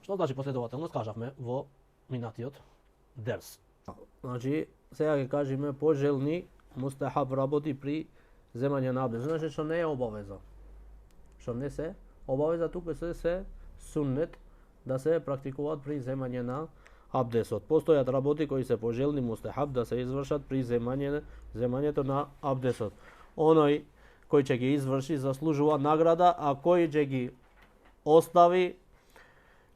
Што значи последователност? Кажавме во минатиот дерс. Значи, сега ќе кажеме пожелни мустахаб работи при земање на абдест. Значи, што не е обавеза. Што не се обавеза, туку се суннет да се практикуваат при земање на абдесот. Постојат работи кои се пожелни мустахаб да се извршат при земањето на абдесот. Оној кој ќе ги изврши заслужува награда, а кој ќе ги остави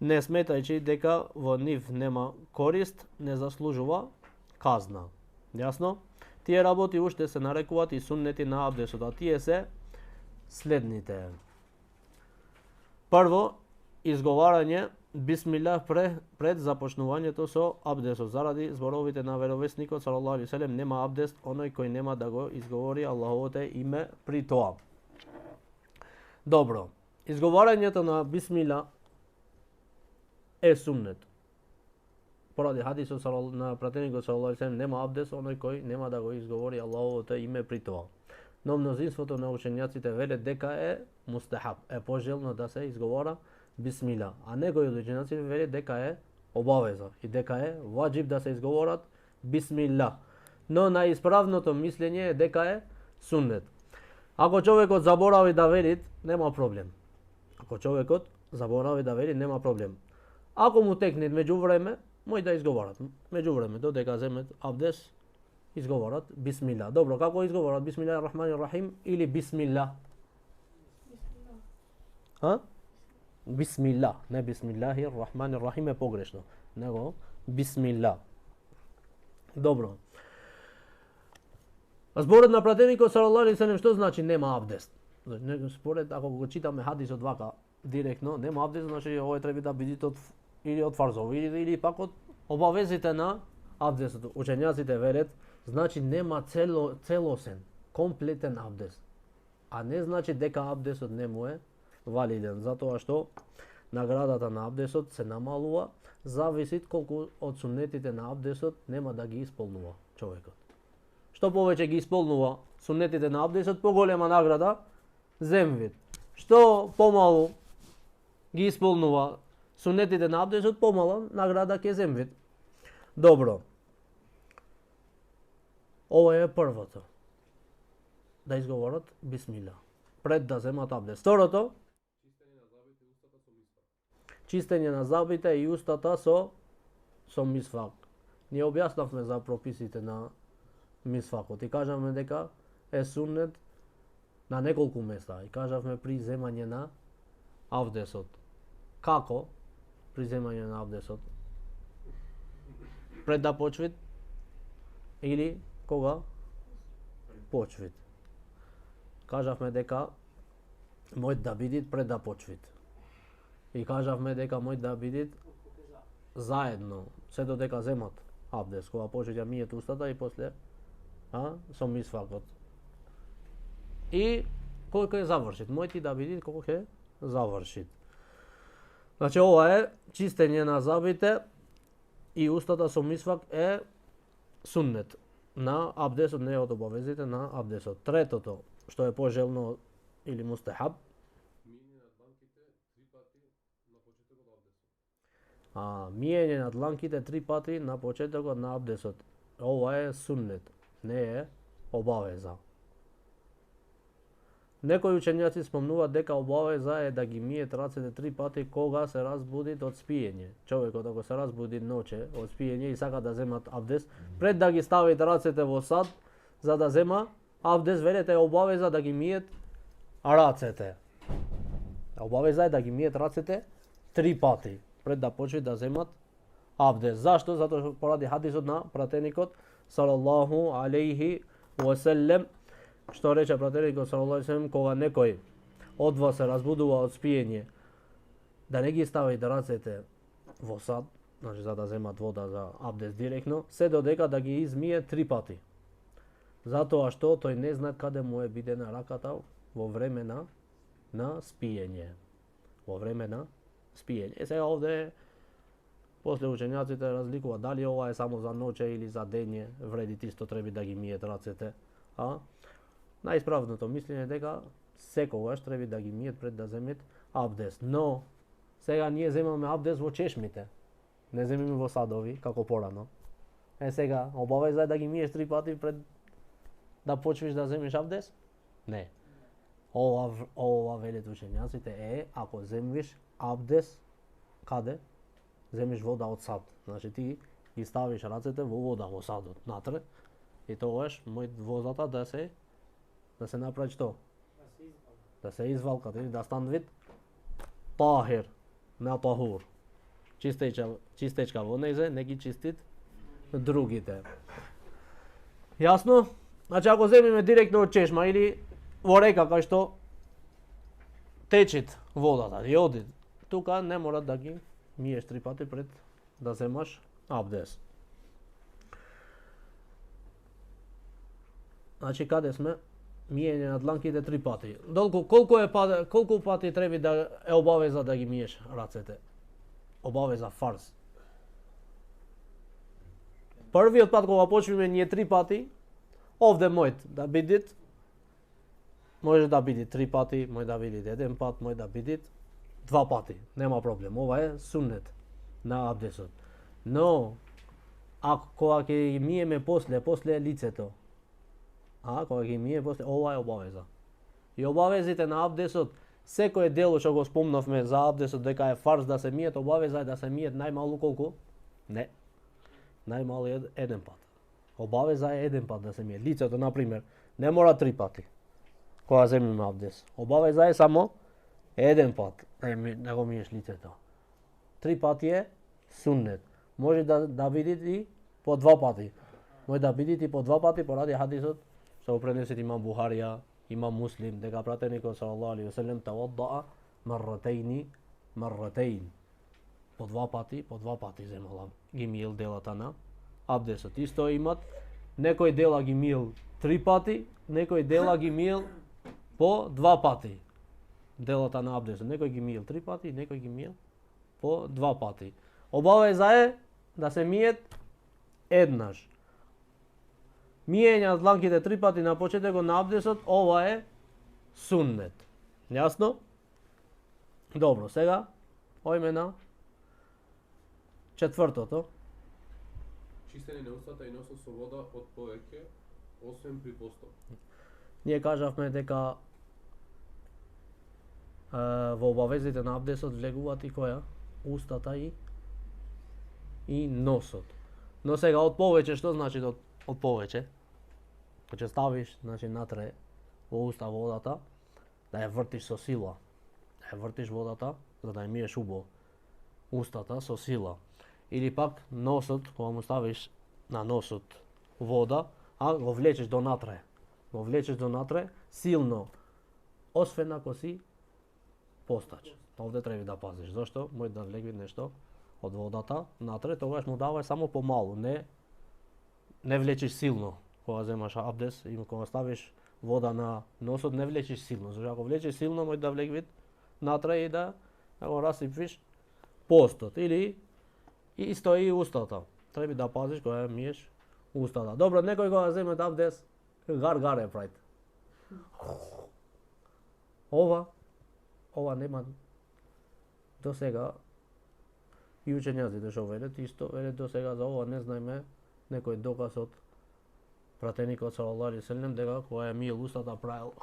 не сметајќи дека во нив нема корист, не заслужува казна. Јасно? Тие работи уште се нарекуваат и суннети на абдесот, а тие се следните. Прво, изговарање бисмилlah пред започнувањето со абдесот. Заради зборовите на веровесникот салаллаху алейхи селем, нема абдест оној кој нема да го изговори Аллаховото име при тоа. Добро. Изговарањето на бисмилlah е суннет. Поради хадисот на пратеникот салаллаху алейхи селем, нема абдест оној кој нема да го изговори Аллаховото име при тоа. Но мнозинството на учењаците велат дека е мустахаб, е пожелно да се изговора бисмилlah, а некои од учењаците велат дека е обавеза и дека е ваџиб да се изговорат бисмилlah. Но најисправното мислење е дека е суннет. Ако човекот заборави да вели, нема проблем. Ако човекот заборави да вели, нема проблем. Ако му текне меѓувреме, мој да изговорат. Меѓувреме, додека земет абдес, изговорат бисмилlah. Добро, како изговорат бисмилlah рахманир рахим или бисмилlah? А? Бисмилlah, не бисмиллахир рахманир рахим е погрешно, него бисмилlah. Добро. Зборот на пратеникот салаллаху алейхи селем што значи нема абдест? Според, ако го читаме хадисот вака директно, нема абдест, значи овој треба да биде или од фарзови или пак од обавезите на абдестот. Учењаците велат, значи нема целосен, комплетен абдест. А не значи дека абдестот не му е валиден, затоа што наградата на абдесот се намалува, зависи колку од суннетите на абдесот нема да ги исполнува човекот. Што повеќе ги исполнува суннетите на абдесот, поголема награда земвид. Што помалу ги исполнува суннетите на абдесот, помала награда ќе земвид. Добро. Ова е првото. Да изговорат бисмилlah пред да земат абдест. Второто, чистење на зъбите и устата со мисвак. Ние објаснавме за прописите на мисвакот и кажавме дека е суннет на неколку места и кажавме при земање на абдесот. Како при земање на абдесот? Пред да почвит или кога почвит? Кажавме дека мој да бидит пред да почвит. И кажавме дека мој да бидит заедно, се додека земат абдес, кога почнат мијат устата и после со мисвакот. И кој ќе завршит, мој ти да бидит кога ќе завршит. Значи ова е чистење на зъбите и устата со мисвак е суннет на абдесот, не е од обавезите на абдесот. Третото, што е пожелно или мустахаб, миење на дланките 3 пати на почетокот на абдесот. Ова е суннет, не е обавеза. Некои учењаци спомнуваат дека обавеза е да ги миет рацете 3 пати кога се разбуди од спиење. Човекот ако се разбуди ноќе од спиење и сака да земат абдес, пред да ги ставите рацете во сад за да зема абдес, велете е обавеза да ги миет рацете. Обавеза е да ги миет рацете 3 пати пред да почне да земат абдес. Зашто? Затоа што поради хадисот на пратеникот салаллаху алейхи васелем, што рече пратеникот салаллаху алейхи васелем, кога некој од вас се разбудува од спиење, да не ги стави рацете во сад, значи за да земат вода за абдес директно, се додека да ги измие 3 пати. Затоа што тој не знае каде му е бидена раката во време на спиење. Во време на спиење. Сега овде после учењаците разликуваат дали ова е само за ноќе или за дење, вреди исто треба да ги миет рацете. Најисправното мислење е дека секогаш треба да ги миет пред да земет абдес. Но Сега ние земаме абдес во чешмите. Не земеме во садови, како порано. Сега, обавеза е да ги миеш 3 пати пред да почнеш да земеш абдес? Не. Ова велат учењаците ако земиш абдес, каде? Земиш вода од сад. Значи ти ги ставиш рацете во вода во садот натре и тогаш водата да се направи што? Да се извалкат или да стан вид тахир, на тахур. Чистечка во незе, не ги чистит другите. Јасно? Значи ако земеме директно од чешма или во река кај што течит водата и оди, тука не мора да ги миеш 3 пати пред да земаш абдес. Значи каде сме? Миење на дланките 3 пати. Колку пати треба да е обавеза да ги миеш рацете? Обавеза фарз. Првиот пат кога почнеме ние 3 пати, овде мојт да бидит, може да биде 3 пати, може да биде 1 пат, може да биде 2 пати, нема проблем. Ова е суннет на абдесот. Но ако кога ќе миеме после лицето, кога ќе мие после, ова е обавеза. И обавезите на абдесот, секој дело што го спомнавме за абдесот дека е фарз да се миет, обавеза е да се миет најмалу колку? Не. Најмалу е 1 пат. Обавеза е 1 пат да се мие. Лицето, например, не мора 3 пати кога земиме абдес. Обавеза е само 1 пат да го миеш лицето. 3 пати е суннет. Може да видите и по 2 пати. Може да видите и по 2 пати поради хадисот што го пренесет имам Бухарија, имам Муслим, дека пратеникот салаллаху алейхи ве селем таваддаа марратейн. По 2 пати земала ги миел делата на абдесот. Исто имат некој дела ги миел 3 пати, некој дела ги миел по 2 пати. Делата на абдесот. Некој ги миел 3 пати, некој ги миел по 2 пати. Обавеза е да се миет еднаш. Миење на дланките 3 пати на почетокот на абдесот, ова е суннет. Јасно? Добро, сега ојме на четвртото. Чистење на устата и носот со вода од повеќе, освен при постот. Ние кажавме дека во обавезите на абдесот влегуваат и која? Устата и носот. Но сега од повеќе, што значи од повеќе? Кога ќе ставиш, значи натре во уста водата, да ја вртиш со сила. Да ја вртиш водата, за да ја миеш убаво устата со сила. Или пак носот, кога му ставиш на носот вода, го влечеш до натре. Го влечеш до натре силно, освен ако си постач. Овде треба да пазиш. Зошто? Може да влегне нешто од водата натре, тогаш му даваш само помалу, не влечеш силно. Кога земаш абдес и кога ставиш вода на носот, не влечеш силно. Зашто ако влечеш силно, може да влегне натре и да го расипиш постот. Или исто и устата. Треба да пазиш кога миеш устата. Добро, некој кога земе абдес, гар прави. Ова нема до сега и учењаците што велат исто, велат до сега за ова не знаеме некој доказ од пратеникот салаллаху алейхи ве селем дека кога ја миел устата правил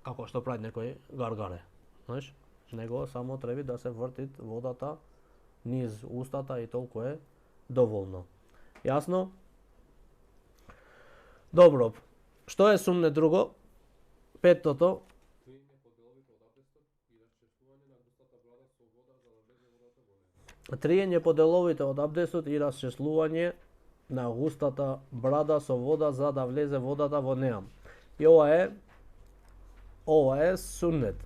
како што прави некој гаргаре. Знаеш, него само треба да се врти водата низ устата и толку е доволно. Јасно? Добро. Што е суннет друго? Петтото. Триење по деловите од абдесот и расчеслување на густата брада со вода за да влезе водата во неа. И ова е суннет.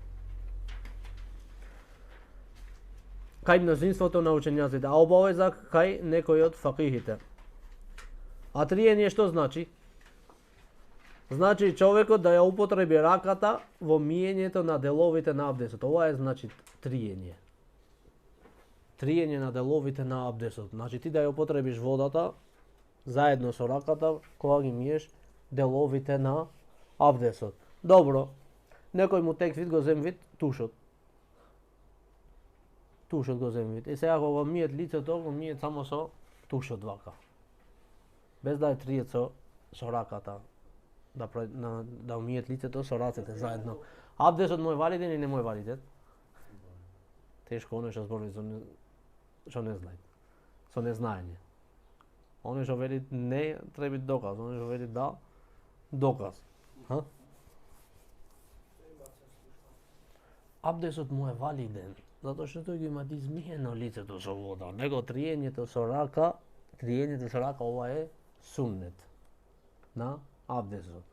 Кај мнозинството на учењаците, а обавеза кај некој од факихите. А триење што значи? Значи човекот да ја употреби раката во миењето на деловите на абдесот. Ова е значи триење. Триење на деловите на абдесот. Значи ти да ја употребиш водата заедно со раката кога ги миеш деловите на абдесот. Добро. Некој му тек вид го зем вид тушот. Tushët го zemit. E сега кога миет лицето, го миет само со тушот вака. Без да е триет со раката. Да умиет лицето со рацете заедно. Абдесот му е валиден и не му е валиден? Тешко оно што збори што не знае. Со незнаење. Оно што вели не треба доказ, оно што вели да доказ. Ха? Абдесот му е валиден, затоа што тој го има измиено лицето со вода. Него триењето со рака, ова е суннет на абдесот.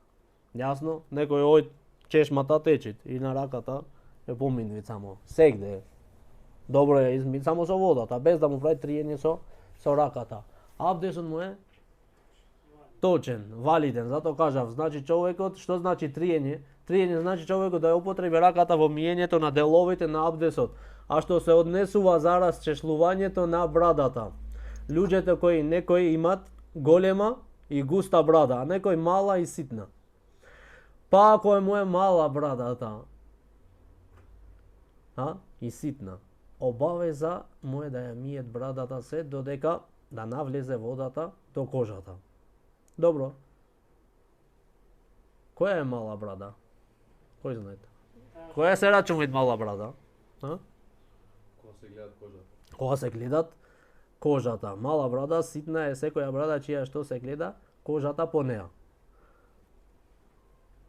Јасно? Некој ој чешмата течит и на раката е поминвит само. Сегде е. Добро е измит само со водата, без да му прави триење со раката. Абдесот му е точен, валиден, затоа кажав, значи човекот, што значи триење? Триење значи човекот да ја употреби раката во миењето на деловите на абдесот, а што се однесува за расчешлувањето на брадата. Луѓето кои некои имат голема и густа брада, а некој мала и ситна. Па ако му е мала брадата, и ситна, обавеза му е да ја миет брадата се додека да навлезе водата до кожата. Добро. Која е мала брада? Кој знаете? Која се рачува мала брада? Кога се гледат кожата. Кога се гледат кожата. Мала брада, ситна е секоја брада чија што се гледа кожата по неа.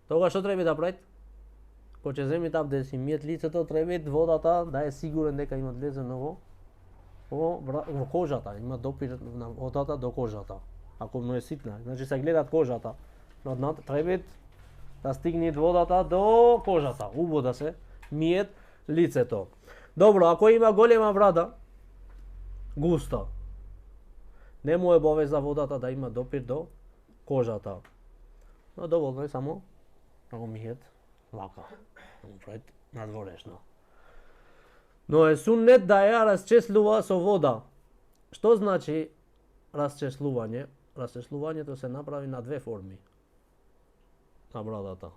Тога што треба да правите? Кога ќе земите абдес и миет лицето, треба водата да е сигурен дека има влезено во кожата, има допир на водата до кожата. Ако му е ситна, значи се гледат кожата. Но треба да стигне водата до кожата, убаво да се миет лицето. Добро, ако има голема брада, густа, не му е обавеза водата да има допир до кожата. Но доволно е само да го миет вака, да го правит надворешно. Но е суннет да ја расчеслува со вода. Што значи расчеслување? Расчеслувањето се направи на две форми на брадата.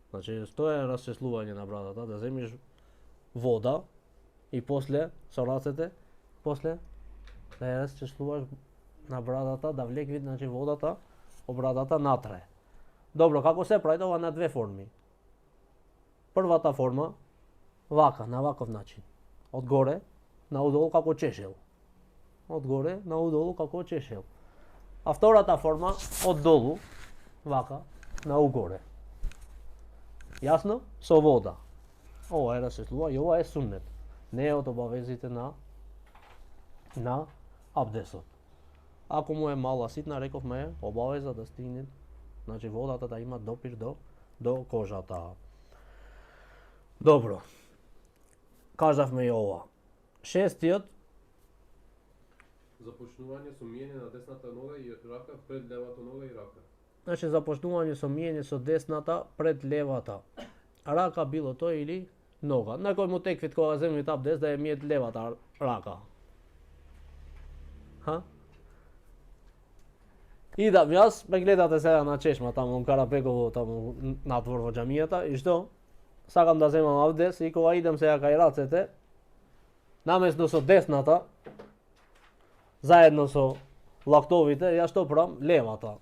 Значи, што е расчеслување на брадата? Да земиш вода и после со рацете, после да ја расчеслуваш на брадата, да влегви, значи водата од брадата натре. Добро, како се прави ова на две форми? Првата форма вака, на ваков начин. Одгоре наудолу како чешел. Одгоре наудолу како чешел. А втората форма оддолу вака на угоре. Јасно? Со вода. Ова е расчеслува и ова е суннет. Не е од обавезите на абдесот. Ако му е мала ситна, рековме е обавеза да стигне, значи водата да има допир до кожата. Добро. Кажавме и ова. Шестиот. Започнување со миење на десната нога и рака пред левата нога и рака. Значи започнување со миење со десната пред левата рака, било тој или нога. Некој му теквит кога земи абдес да ја миет левата рака. Идам јас, ме гледате сега на чешма таму Карапеково, таму надвор во џамијата и што? Сакам да земам абдес и кога идам сега кај рацете, наместо со десната, заедно со лактовите, ја што правам? Левата.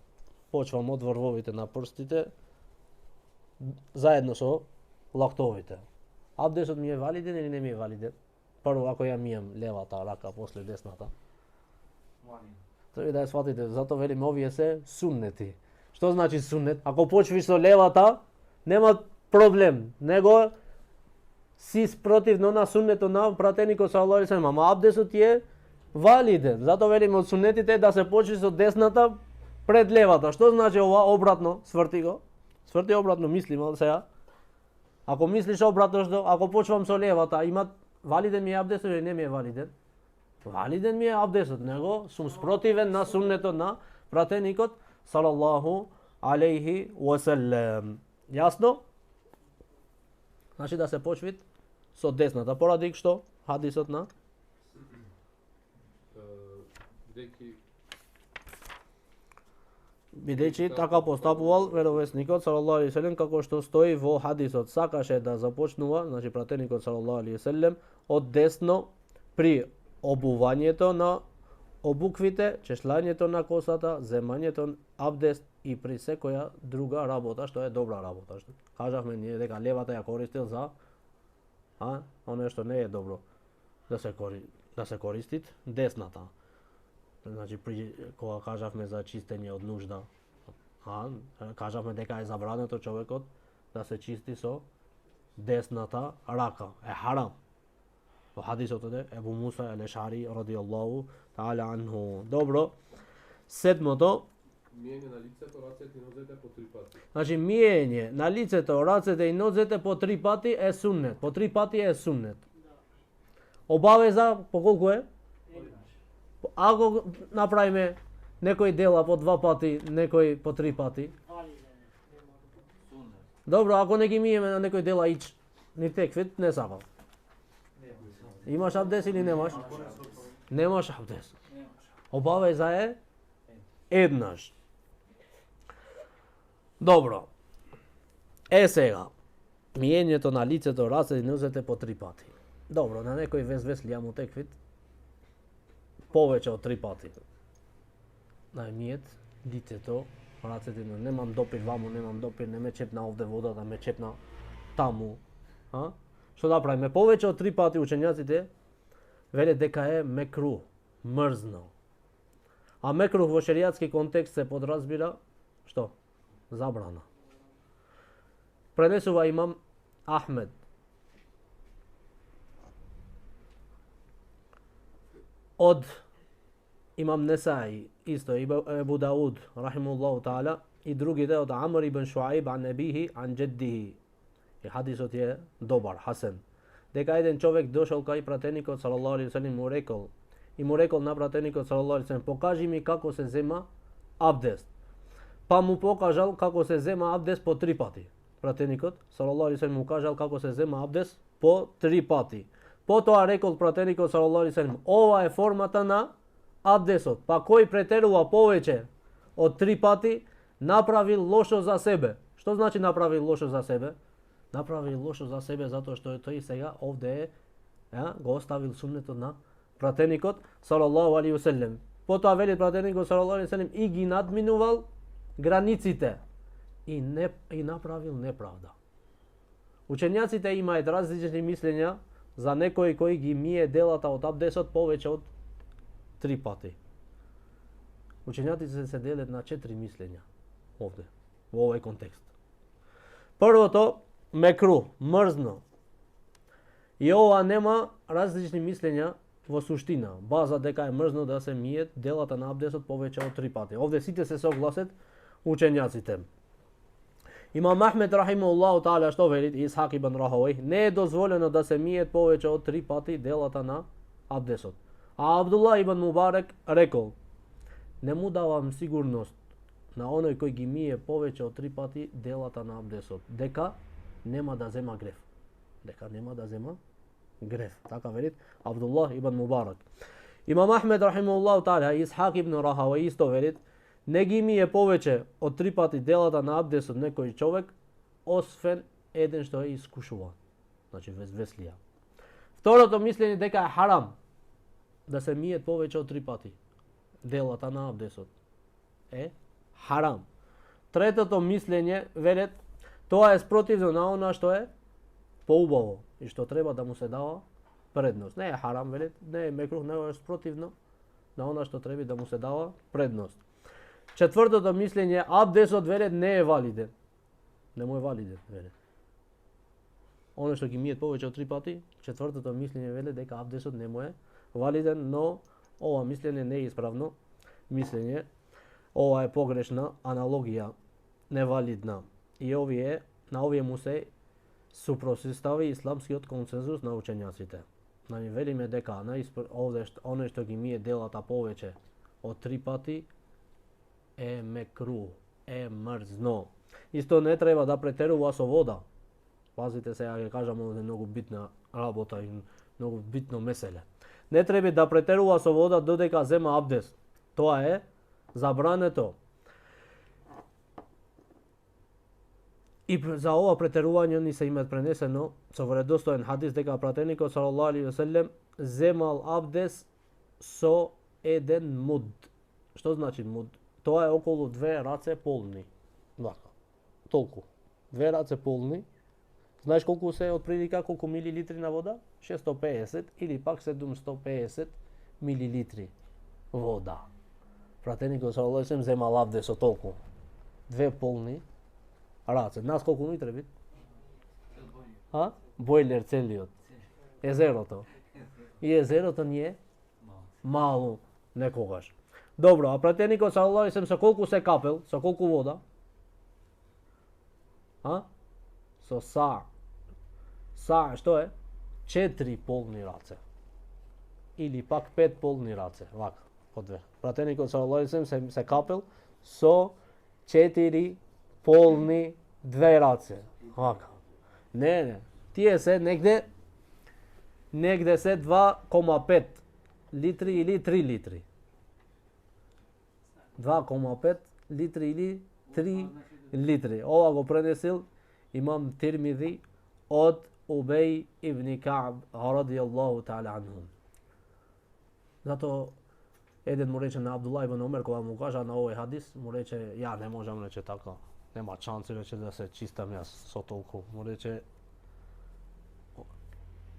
Почвам од врвовите на прстите, заедно со лактовите. Абдесот ми е валиден или не ми е валиден? Прво, ако ја мијам левата рака, после десната. Треба да ја сватите, затоа велиме овие се суннети. Што значи суннет? Ако почвиш со левата, нема проблем, него си спротивно на суннето на пратеникот саллаллаху алейхи ва саллем, ама абдесот ти е валиден. Затоа велиме од суннетите да се почне со десната пред левата. Што значи ова? Обратно, сврти го. Сврти обратно, мислимо сега. Ако мислиш обратно, што ако почвам со левата, има валиден ми е абдесот или не ми е валиден? Валиден ми е абдесот, него сум спротивен на суннето на пратеникот саллаллаху алейхи ва саллем. Јасно? Значи да се почвит со десната, поради што хадисот на Бидејќи Бидејќи така постапувал веровесникот салаллаху алейхи селем, како што стои во хадисот, сакаше да започнува, значи пратеникот салаллаху алейхи селем, од десно при обувањето на обуквите, чешлањето на косата, земањето абдест и при секоја друга работа што е добра работа. Кажавме ние дека левата ја користил за оно што не е добро да се користит десната. Значи кога кажавме за чистење од нужда, кажавме дека е забрането човекот да се чисти со десната рака. Е харам. Во хадисот е Ебу Муса ел-Ешари радијаллаху таала анху. Добро. Седмото, Миење на лицето, рацете и нозете по 3 пати. значи миење на лицето, рацете и нозете по 3 пати е суннет. По 3 пати е суннет. Обавеза по колку е? Ако направиме некои дела по 2 пати, некои по 3 пати. Добро, ако не ги миеме на некои дела ич, ни теквит, не сакам. Имаш абдес или немаш? Немаш абдес. Обавеза е еднаш. Добро. Сега, миењето на лицето, рацете и нозете по 3 пати. Добро, на некој веслија му теквит повеќе од 3 пати. Најмиет лицето, рацете, немам допир ваму, немам допир, не ме чепна овде водата, ме чепна таму. Што да правиме? Повеќе од 3 пати учењаците веле дека е мекру, мрзно. А мекрух во шеријатски контекст се подразбира што? Забрана. Пренесува имам Ахмед. Од имам Несаи, исто Ебу Дауд, рахимуллаху таala, и другите од Амр ибн Шуаиб ан Ебихи ан Джеддихи. И хадисот е добар, хасен. Дека еден човек дошол кај пратеникот салаллаху алейхи селем му рекол на пратеникот салаллаху алейхи селем, покажи ми како се зема абдест. Па му покажал како се зема абдест по 3 пати. Пратеникот салаллаху алейхи селем му кажал како се зема абдест по 3 пати. Потоа рекол пратеникот салаллаху алейхи селем, ова е формата на абдесот. Па кој претерува повеќе од 3 пати, направил лошо за себе. Што значи направил лошо за себе? Направил лошо за себе затоа што тој сега овде го оставил суннетот на пратеникот салаллаху алейхи веселем. Потоа вели пратеникот салаллаху алейхи веселем и ги надминувал границите и направил неправда. Учењаците имаат различни мислења за некој кој ги мие делата од абдесот повеќе од 3 пати. Учењаците се делат на 4 мислења овде, во овој контекст. Првото, мекру, мрзно. И ова нема различни мислења во суштина. База дека е мрзно да се мијат делата на абдесот повеќе од 3 пати. Овде сите се согласат учењаците. Имам Ахмед рахимахуллаху таala што вели, Исхак ибн Рахавај, не е дозволено да се мијат повеќе од 3 пати делата на абдесот. А Абдулла ибн Мубарек рекол, не му давам сигурност на оној кој ги мие повеќе од 3 пати делата на абдесот, дека нема да зема греф. Дека нема да зема греф. Така велит Абдулла ибн Мубарек. Имам Ахмед рахимахуллаху таala, Исхак ибн Рахавај исто велит, не ги мие повеќе од 3 пати делата на абдесот некој човек, освен еден што е искушуван. Значи веслија. Второто мислење дека е харам да се мијат повеќе од 3 пати делата на абдесот е харам. Третото мислење велет тоа е спротивно на она што е поубаво и што треба да му се дава предност. Не е харам, велет, не е мекрух, него е спротивно на она што треба да му се дава предност. Четвртото мислење, абдесот велет не е валиден. Не му е валиден, велет. Оно што ги мијат повеќе од 3 пати, четвртото мислење велет дека абдесот не му е валиден, но ова мислење не е исправно мислење. Ова е погрешна аналогија, невалидна. И на овие му се супротстави исламскиот консензус на учењаците. Нали велиме дека овде оној што ги мие делата повеќе од 3 пати е мекру, е мрзно. Исто не треба да претерува со вода. Пазите сега ќе кажам овде многу битна работа и многу битно меселе. Не треба да претерува со вода додека зема абдес. Тоа е забрането. за ова претерување ни се имат пренесено со вредостоен хадис дека пратеникот салаллаху алейхи ве селем земал абдес со еден муд. Што значи муд? Тоа е околу 2 раце полни. Вака. Толку. 2 раце полни. Знаеш колку се отприлика, колку милилитри на вода? 650 или пак 750 милилитри вода. Пратеникот салаллаху алейхи ве селем земал абдес со толку. 2 полни раце. Нас колку ни треба? А? Бойлер целиот. Езерото. И езерото ни е мало некогаш. Добро, а пратеникот салаллаху алейхи ве селем со колку се капел? Со колку вода? А? Со са. Са што е? 4 полни раце. Или пак 5 полни раце. Вака, по 2. Пратеникот салаллаху алейхи ве селем се капел со 4 полни 2 раце. Вака. Не. Тие се негде се 2,5 литри или 3 литри. 2,5 литри или 3 литри. Ова го пренесил имам Тирмизи од Убей ибн Кааб радијаллаху таала анху. Зато еден му рече на Абдулла ибн Омер кога му кажа на овој хадис, му рече ја не можам рече така. Нема шанси рече да се чистам јас со толку. Му рече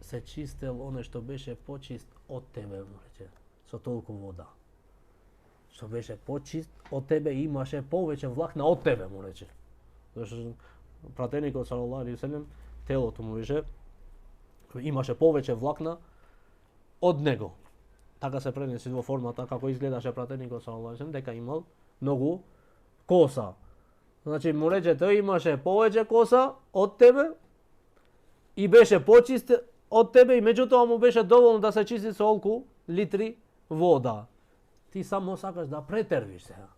се чистел оне што беше почист од тебе, му рече, со толку вода. Што беше почист од тебе имаше повеќе влакна од тебе, му рече. Зашто пратеникот салаллаху алейхи ве селем телото му беше имаше повеќе влакна од него. Така се пренеси во формата како изгледаше пратеникот салаллаху алейхи ве селем, дека имал многу коса. Значи му рече тој имаше повеќе коса од тебе и беше почист од тебе и меѓутоа му беше доволно да се чисти со колку литри вода. Ти само сакаш да претервиш сега.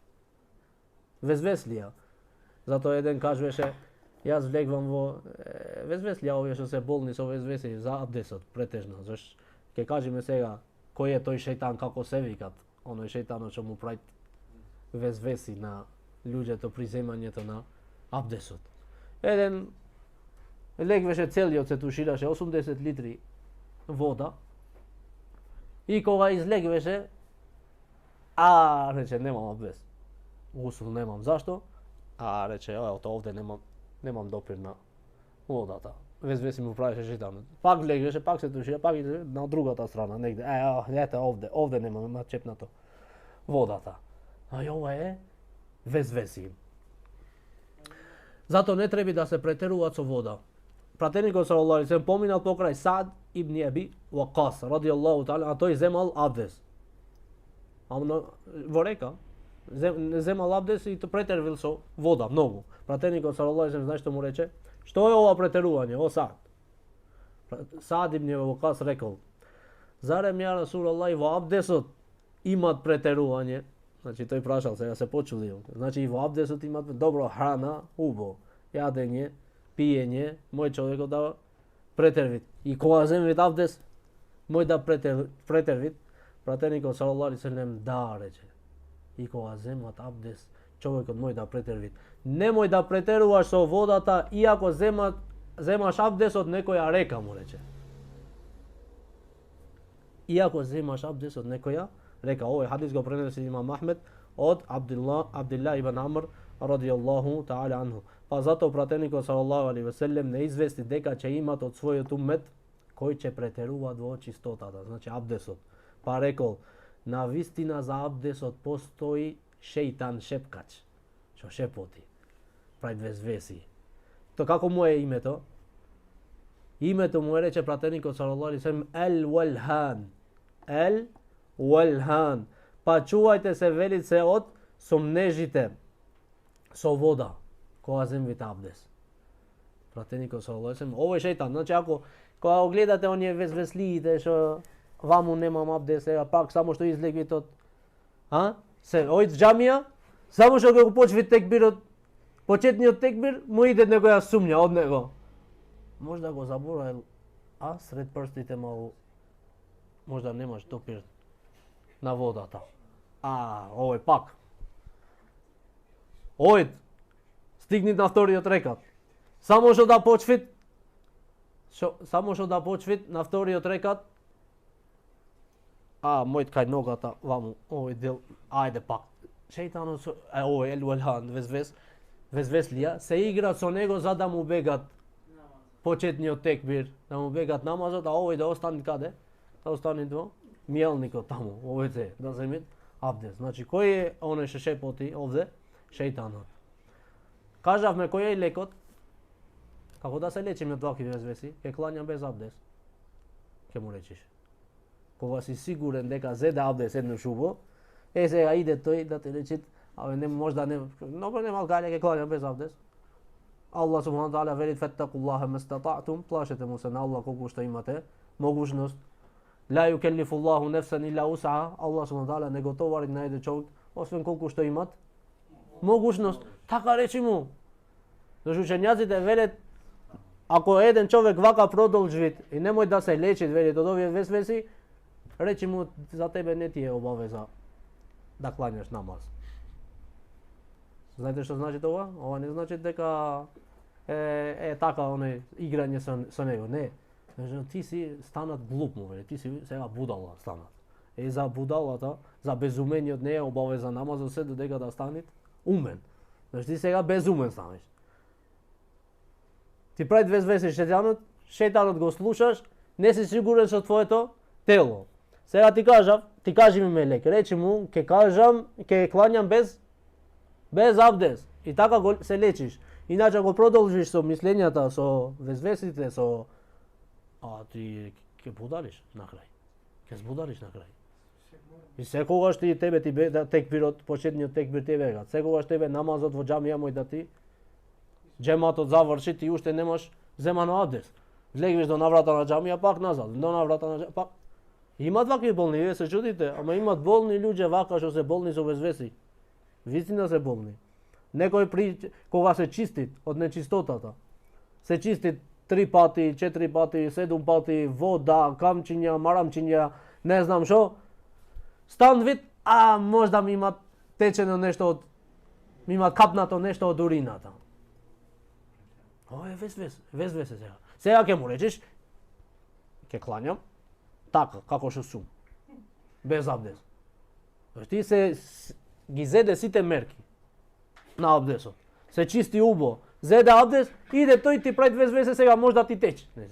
Везвеслија. Затоа еден кажуваше, јас влегвам во везвеслија, овие што се болни со везвеси за абдесот, претежно. Зашто ќе кажеме сега кој е тој шејтан, како се викат, оној шејтанот што му прави везвеси на луѓето при земањето на абдесот. Еден легвеше целиот, се тушираше 80 литри вода и кога излегвеше, рече немам абдес. Гусул немам. Зашто? Рече, ето овде немам допир на водата. Везвеси му правеше шејтанот. Пак легвеше, пак се тушира, пак иде на другата страна, негде. Ето овде немам чепнато водата. И ова е везвеси. Зато не треба да се претеруваат со вода. Пратеникот салаллаху алейхи ве селем поминал покрај Саад ибн Аби Вакас радијаллаху таала, а тој земал абдес. Во река земал абдес и то претервил со вода многу. Пратеникот салаллаху алейхи ве селем знаеш што му рече? Што е ова претерување, о Саад? Саад ибн Вакас рекол: зарем ја Расулаллах во абдесот имат претерување? Значи тој прашал, сега се почудил. Значи и во абдесот имат добро храна, убо, јадење, пиење, мој човекот да претервит. И кога земе абдес, мој да претервит. Пратеникот салаллаху алейхи ве селем да рече. И кога земат абдес, човекот мој да претервит. Немој да претеруваш со водата, иако земаш абдес од некоја река, му рече. Иако земаш абдес од некоја река. Овој хадис го пренесе имам Ахмед од Абдилла ибн Амр радијаллаху таала анху. Па затоа пратеникот салаллаху алейхи ве селем не извести дека ќе имат од својот уммет кој ќе претеруваат во чистотата, значи абдесот. Па рекол: на вистина за абдесот постои шејтан шепкач, што шепоти, прави везвеси. То како му е името? Името му е, рече пратеникот салаллаху алейхи ве селем, Ел Валхан. Ел Валхан. Па чувајте се, велит се, од сомнежите со вода кога земвите абдес. Пратеникот салаллаху алейхи ве селем, овој шејтан, значи ако кога го гледате оние везвеслиите што ваму немам абдес, пак само што излегвите од се ојд џамија, само што го почви текбирот, почетниот текбир, му иде некоја сумња од него. Можда го заборавил, сред прстите малку можда немаш допир на водата. Овој пак. Ојд, стигни на вториот рекат. Само што да почвит на вториот рекат, мојот кај ногата, ваму, овој дел, ајде пак. Шејтанот овој Елуелхан, везвеслија, се игра со него за да му бегат почетниот текбир, да му бегат намазот, а овој да остане каде? Да остане во миелникот таму, овој се, да земит абдес. Значи, кој е оној што шепоти овде? Шејтанот. Кажавме кој е лекот? Како да се лечиме од вакви везвеси? Ке клањам без абдес. Ке му речиш. Кога си сигурен дека зеде абдес еднаш убо, сега иде тој да те речи, не можда не, много не малкајле ке клањам без абдес. Аллах субхану таала вели феттакуллаха мастатаътум, плашете му се на Аллах колку што имате могушност. Ла юкеллифу Аллаху нефсан илла ус'аха, Аллах субхану таала не го товари на еден човек освен колку што имат могушност. Така речи му. Зашто учењаците велат, ако еден човек вака продолжи и немој да се лечи, велат од овие весвеси, речи му за тебе не ти е обавеза да клањаш намаз. Знаете што значи тоа? Ова не значи дека така оне играње со него, не. Значи ти си станат глуп му, ти си сега будала станат. За будалата, за безумениот не е обавеза намазот се додека да станет умен. Значи ти сега безумен станеш. Ти прави две звеси шејтанот го слушаш, не си сигурен со твоето тело. Сега ти кажи ми лек, речи му, ке клањам без абдес. И така се лечиш. Иначе го продолжиш со мислењата, со везвесите, ти ке будалиш на крај. Ке збудалиш на крај. И секогаш тебе текбирот, почетниот текбир те бега. Секогаш тебе намазот во џамија мој да ти џематот заврши, ти уште немаш земано абдес. Влегнеш до наврата на џамија, пак назад, до наврата на џамија, пак. Имат вакви болни, вие се чудите, ама имат болни луѓе вака што се болни со везвеси. Вистина се болни. Некој кога се чисти од нечистотата, се чисти 3 пати, 4 пати, 7 пати, вода, камчиња, марамчиња, не знам шо, стан вид, можда ми има течено нешто ми има капнато нешто од урината. Ова е везвес сега. Сега ќе му речеш, ќе клањам, така, како што сум. Без абдес. Ти ги зеде сите мерки на абдесот. Се чисти убо, зеде абдес, иде тој ти прави везвесе, сега може да ти тече. Не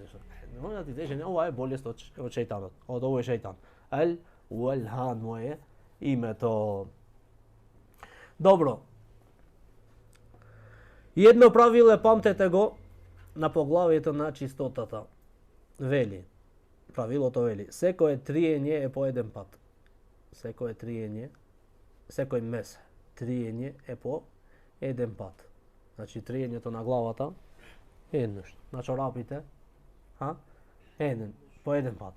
може да ти тече, ова е болест од шејтанот, од овој шејтан. Елуелхан му е името. Добро. Едно правило памтете го на поглавието на чистотата. Вели, правилото вели, секое триење е по еден пат. Секое триење, секој мес, триење е по еден пат. Значи триењето на главата еднаш. На чорапите, еден, по еден пат.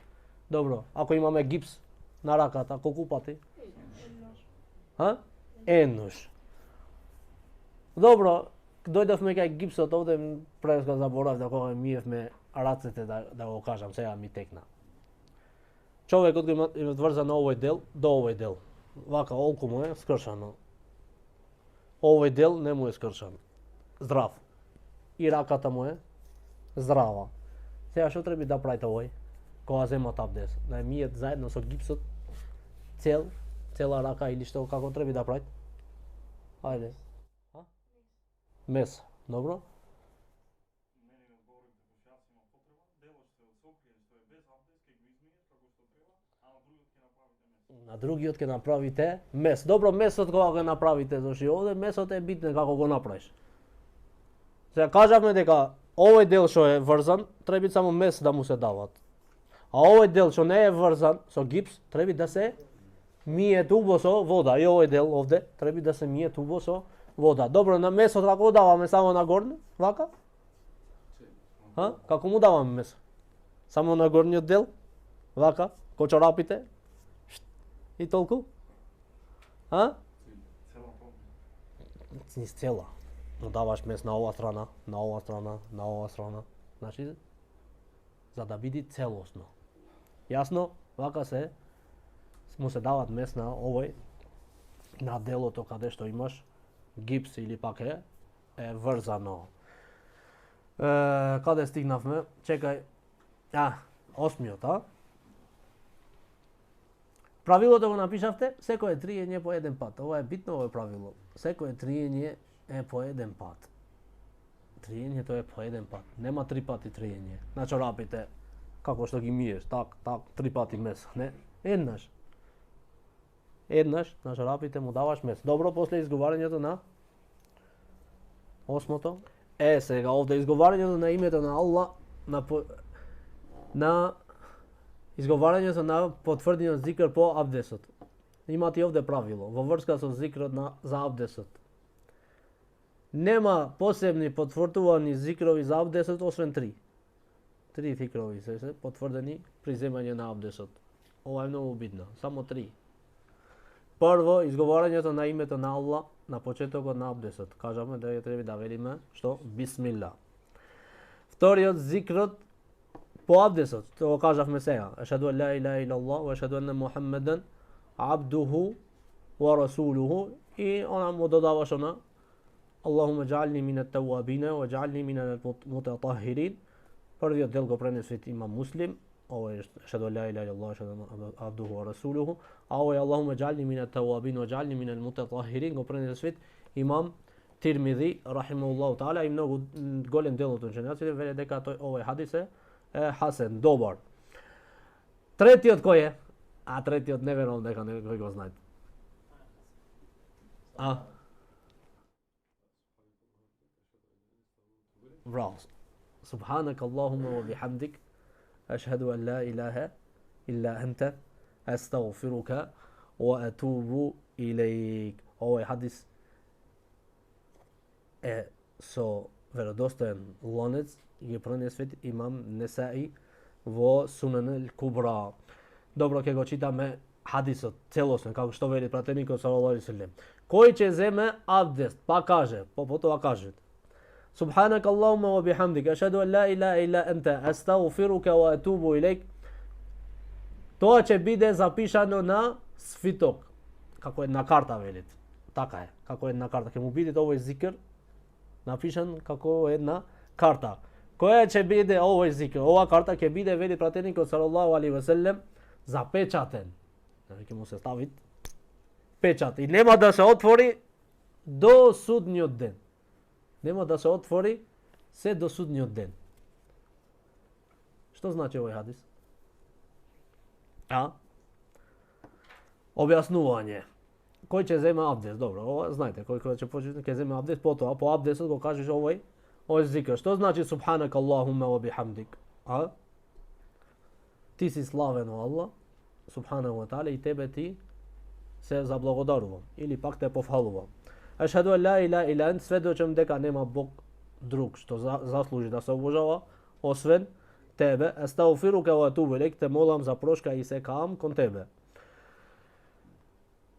Добро, ако имаме гипс на раката, колку пати? Еднаш. Добро, дојдовме кај гипсот овде, преска заборав да кога миевме рацете да го кажам, сега ми текна. Човекот го има врзано овој дел до овој дел. Вака олку му е скршано. Овој дел не му е скршан. Здрав. И раката му е здрава. Сега што треба да правите овој? Кога земат абдес, да мијат заедно со гипсот цела рака или што, како треба да правите? Ајде. Мес, добро? На другиот ќе направите мес. Добро, месот кога го направите, зашто овде месот е битен како го направиш. Сега кажавме дека овој дел што е врзан, треба само мес да му се дават. А овој дел што не е врзан со гипс, треба да се мие тубо со вода. И овој дел овде треба да се мие тубо со вода. Добро, на месот како даваме само на горни, вака? Како му даваме месо? Само на горниот дел? Вака? Ко чорапите? И толку? Низ цела. Но даваш мес на ова страна, на ова страна, на ова страна. Значи, за да биде целосно. Јасно? Вака му се дават мес на овој, на делото каде што имаш гипс или пак е врзано. Каде стигнавме? Чекај. Осмиот, Правилото го напишавте, секое триење по еден пат. Ова е битно, ова е правило. Секое триење е по еден пат. Триењето е по еден пат. Нема три пати триење. На чорапите, како што ги миеш, так, три пати мес, не? Еднаш. Еднаш на чорапите му даваш мес. Добро, после изговарањето на осмото. Сега овде изговарањето на името на Аллах, на изговарањето на потврдениот зикр по абдесот. Имате овде правило во врска со зикрот за абдесот. Нема посебни потврдувани зикрови за абдесот освен три. Три зикрови се потврдени при земање на абдесот. Ова е многу битно, само три. Прво, изговарањето на името на Аллах на почетокот на абдесот. Кажаме да ја треба да велиме што бисмилла. Вториот зикрот по абдесот, тоа кажавме сега. Ашхаду ан ла илаха илlallah ва ашхаду анна Мухаммедан абдуху ва расулуху, и она му додаваш она Allahumma ja'alni min at-tawwabin wa ja'alni min al-mutatahhirin. Првиот дел го пренесе имам Муслим. Ова е ашхаду ан ла илаха илlallah ашхаду анна абдуху ва расулуху. А ова е Allahumma ja'alni min at-tawwabin wa ja'alni min al-mutatahhirin го пренесе имам Тирмизи рахимахуллаху таала, и многу голем дел од учењаците веле дека овој хадис е хасен, добар. Третиот кој е? Третиот не верувам дека некој го знае. Браво. Субханак Аллахума ва бихамдик, ашхаду ан ла илаха илла анта, астагфирука ва атубу илейк. Овој хадис е со веродостоен ланец, ги пренесет имам Несаи во Сунан ал-Кубра. Добро, ќе го читаме хадисот целосно, како што вели пратеникот салаллаху алейхи веселем. Кој ќе земе абдест, па каже, потоа каже: Субханак Аллахума ва бихамдик, ашхаду ан ла илаха илла анта, астагфирука ва атубу илейк. Тоа ќе биде запишано на свиток, како една карта, велите. Така е, како една карта. Ќе му биде овој зикр напишан како една карта. Која ќе биде овој зикр? Ова карта ќе биде, вели пратеникот салаллаху алейхи веселем, запечатен. Ќе му се стави печат и нема да се отвори до судниот ден. Нема да се отвори се до судниот ден. Што значи овој хадис? Објаснување. Кој ќе земе абдест? Добро, ова знаете, кој ќе почне ќе земе абдест, потоа по абдестот го кажеш овој зикр. Што значи субханак Аллахума ва бихамдик? Ти си славен о Аллах, субханаху ва таала, и тебе ти се заблагодарувам или пак те пофалувам. Ашхаду ан ла илаха илла ант, сведочам дека нема Бог друг што заслужи да се обожава освен тебе. Астагфирука ва атубу илейк, те молам за прошка и се каам кон тебе.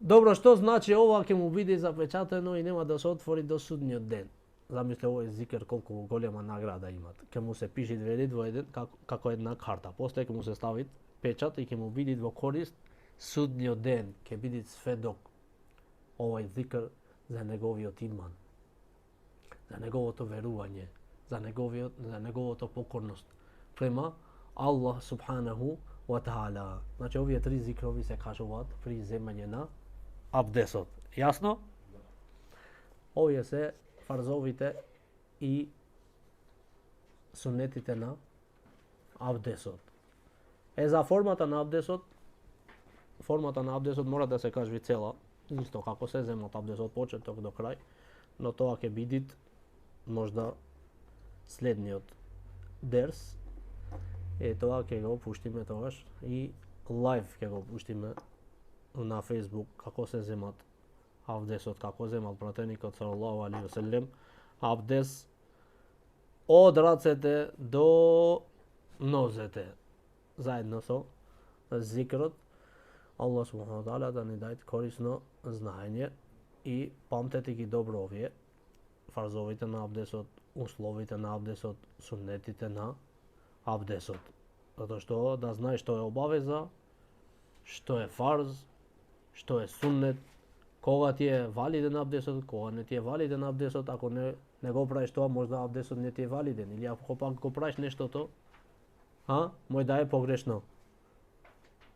Добро, што значи ова ќе му биде запечатено и нема да се отвори до судниот ден? Замисли овој зикр колку голема награда имат. Ќе му се пиши велит во еден како една карта. После ќе му се стави печат и ќе му биде во корист судниот ден. Ќе биде сведок овој зикр за неговиот иман, за неговото верување, за неговото покорност према Аллах субханаху ва таала. Значи овие три зикрови се кажуваат при земање на абдесот. Јасно? Овие се фарзовите и сунетите на абдесот. За формата на абдесот мора да се кажи цела, исто како се земат абдесот од почеток до крај, но тоа ќе биде можда следниот дерс. Тоа ќе го пуштиме тогаш и лайв ќе го пуштиме на Facebook како се земат абдесот, како земал пратеникот салаллаху алейхи веселем абдес од рацете до нозете, заедно со зикрот. Аллах субхану таала да ни даде корисно знаење и памтете ги добро овие фарзовите на абдесот, условите на абдесот, суннетите на абдесот. Затоа што да знаеш што е обавеза, што е фарз, што е суннет, кога ти е валиден абдесот, кога не ти е валиден абдесот, ако не не го правиш тоа, можда абдесот не ти е валиден, или ако пак го правиш нештото, мој да е погрешно.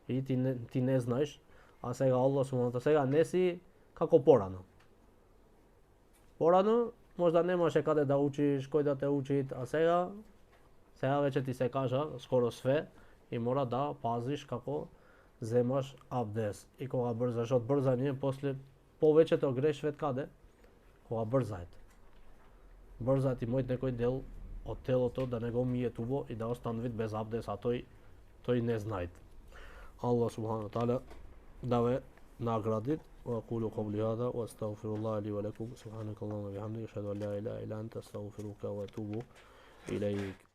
И ти не знаеш, а сега Аллах субхана сега не си како порано. Порано можда немаше каде да учиш, кој да те учи, а сега веќе ти се кажа скоро све и мора да пазиш како земаш абдес. И кога брзаш од брзање, после повеќето грешвет каде? Кога брзаете. Брзаат и мојот некој дел од телото да не го мие тубо и да остане вид без абдес, а тој не знаете. Аллах субхана таala да ве награди. وأقول قولي هذا وأستغفر الله لي ولكم سبحانك اللهم وبحمدك أشهد أن لا إله إلا أنت أستغفرك وأتوب إليك.